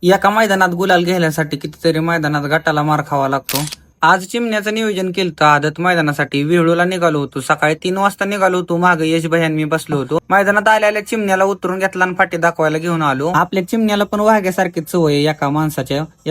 एका मैदानात गुलाल घेण्यासाठी कितीतरी मैदानात गटाला मार खावा लागतो. आज चिमण्याचं नियोजन केलं आदत मैदानासाठी. वेळूला निघालो होतो. सकाळी 3 वाजता निघालो होतो. मागे यश भैयान मी बसलो होतो. मैदानात आलेल्या चिमण्याला उतरून घेतला आणि फाटी दाखवायला घेऊन आलो. आपल्या चिमण्याला पण वाघ्यासारखी सवय आहे.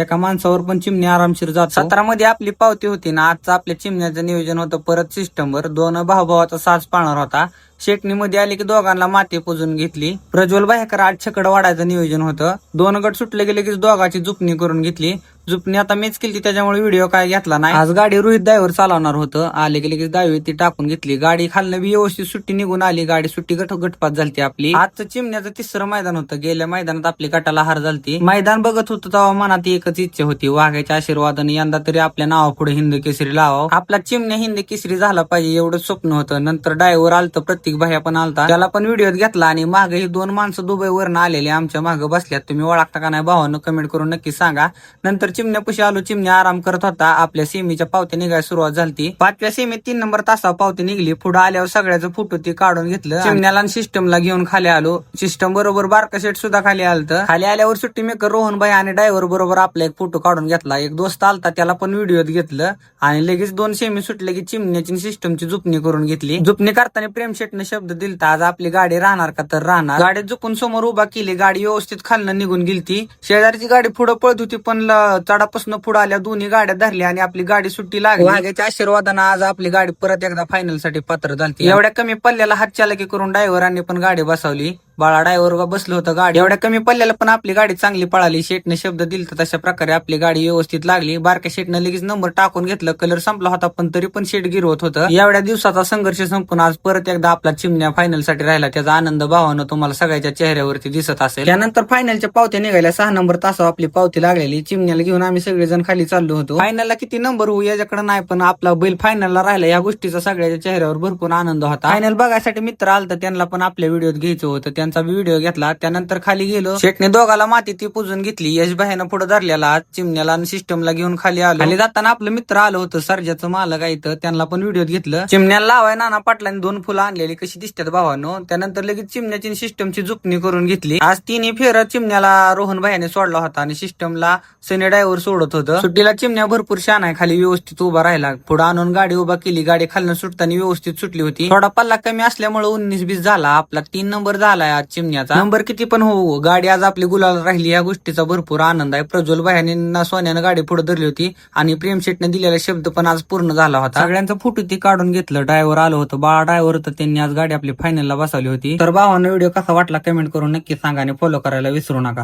एका माणसावर पण चिमणी आरामशीर जातो. 17 मध्ये आपली पावती होती ना. आजचं आपल्या चिमण्याचं नियोजन होतं परत सिस्टमवर. 2 भाऊभावाचा साज पाळणार होता. शेटणी मध्ये आली की दोघांना माती पुजून घेतली. प्रज्वल भायकर 8 छकड वाढायचं नियोजन होतं. 2 गट सुटले गेले की दोघांची जुपणी करून घेतली. जुपणी आता मीच केली त्याच्यामुळे व्हिडिओ काय घेतला नाही. आज गाडी रोहित ड्रायव्हर चालवणार होतं. आले गेले की दहावी ती टाकून घेतली. गाडी खालनं बी व्यवस्थित सुट्टी निघून आली. गाडी सुट्टी गटपात झाली आपली. आजचं चिमण्याचं 3रं मैदान होतं. गेल्या मैदानात आपली गटाला हार झालती. मैदान बघत होतं तेव्हा मनात एकच इच्छा होती, वाघाच्या आशीर्वादाने यंदा तरी आपल्या नावापुढे हिंद केसरी लावावं. आपला चिमण्या हिंद केसरी झाला पाहिजे एवढं स्वप्न होतं. नंतर ड्रायव्हर आलतं, प्रत्येक भाया पण आलता. त्याला पण व्हिडिओत घेतला. आणि मागे ही 2 माणसं दुबईवरनं आलेली आमच्या मागे बसल्यात. तुम्ही ओळखता का नाही भावानं कमेंट करून नक्की सांगा. नंतर चिमण्यापाशी आलो. चिमण्या आराम करत होता. आपल्या सेमीच्या पावत्या निघायला सुरुवात झाली. 5व्या सेमीत 3 नंबर तासावर पावती निघली. पुढे आल्यावर सगळ्याचं फोटो ती काढून घेतलं. चिमण्याला सिस्टमला घेऊन खाली आलो. सिस्टम बरोबर बारका शेट सुद्धा खाली आलतं. खाली आल्यावर सुट्टी मेकर रोहन भाई आणि ड्रायव्हर बरोबर आपला एक फोटो काढून घेतला. एक दोस्त आलता त्याला पण व्हिडिओत घेतलं. आणि लगेच 2 सेमी सुटले की चिमण्याची सिस्टमची जुपणी करून घेतली. जुपणी करताना प्रेम शेटने शब्द दिलता, आज आपली गाडी राहणार का तर राहणार. गाडी झुकून समोर उभा केली. गाडी व्यवस्थित खालनं निघून गेलती. शेजारची गाडी पुढे पळत होती पण चढापासून पुढे आल्या दोन्ही गाड्या धरल्या आणि आपली गाडी सुट्टी लागली. वाघ्याच्या आशीर्वादानं आज आपली गाडी परत एकदा फायनल साठी पात्र झाली. एवढ्या कमी पल्ल्याला हातचालकी करून ड्रायव्हरांनी पण गाडी बसवली. बाळा ड्रायव्हर बसलो होतं गाडी. एवढ्या कमी पल्ल्याला पण आपली गाडी चांगली पळाली. शेटने शब्द दिलता तशा प्रकारे आपली गाडी व्यवस्थित लागली. बारक्या शेटनं लगेच नंबर टाकून घेतलं. कलर संपला होता पण तरी पण शेट गिरवत होतं. एवढ्या दिवसाचा संघर्ष संपून आज परत एकदा आपला चिमण्या फायनल साठी राहिला. त्याचा आनंद भावानं तुम्हाला सगळ्याच्या चेहऱ्यावरती दिसत असेल. त्यानंतर फायनलच्या पावत्या निघाल्या. 6 नंबर तासावर आपली पावती लागलेली. चिमण्याला घेऊन आम्ही सगळेजण खाली चाललो होतो. फायनलला किती नंबर होऊ याच्याकडे नाही, पण आपला बैल फायनलला राहिला या गोष्टीचा सगळ्याच्या चेहऱ्यावर भरपूर आनंद होता. फायनल बघायसाठी मित्र आलता, त्यांना पण आपल्या व्हिडिओत घ्यायचं होतं. त्यांचा व्हिडिओ घेतला. त्यानंतर खाली गेलो. शेटने दोघाला माती ती पुजून घेतली. यश भाईनं पुढे धरलेला चिमण्याला आणि सिस्टमला घेऊन खाली आलो. खाली जाताना आपलं मित्र आलं होतं, सर्जाचं मालक आहे इथं. त्यांना पण व्हिडिओत घेतलं. चिमण्याला लावाय नाना पाटलांनी 2 फुलं आणलेली कशी दिसतात भावानो. त्यानंतर लगेच चिमण्याची सिस्टमची जुपणी करून घेतली. आज 3 फेर चिमण्याला रोहन भाईने सोडला होता आणि सिस्टमला सनी ड्रायव्हर सोडत होतं. सुट्टीला चिमण्या भरपूर शान आहे. खाली व्यवस्थित उभा राहिला. पुढे आणून गाडी उभा केली. गाडी खालनं सुटताना व्यवस्थित सुटली होती. थोडा पल्ला कमी असल्यामुळे 19-20 झाला. आपला 3 नंबर झालाय आज चिमण्याचा. नंबर किती पण हो, गाडी आज आपली गुलाल राहिली या गोष्टीचा भरपूर आनंद आहे. प्रज्वल भाईने सोन्यानं गाडी पुढे धरली होती आणि प्रेम शेटने दिलेला शब्द पण आज पूर्ण झाला होता. सगळ्यांचा फोटो ती काढून घेतलं. ड्रायव्हर आलो होतं. बाळा ड्रायव्हर होतं. त्यांनी आज गाडी आपली फायनलला बसवली होती. तर भावानं व्हिडिओ कसा वाटला कमेंट करून नक्की सांगा आणि फॉलो करायला विसरू नका.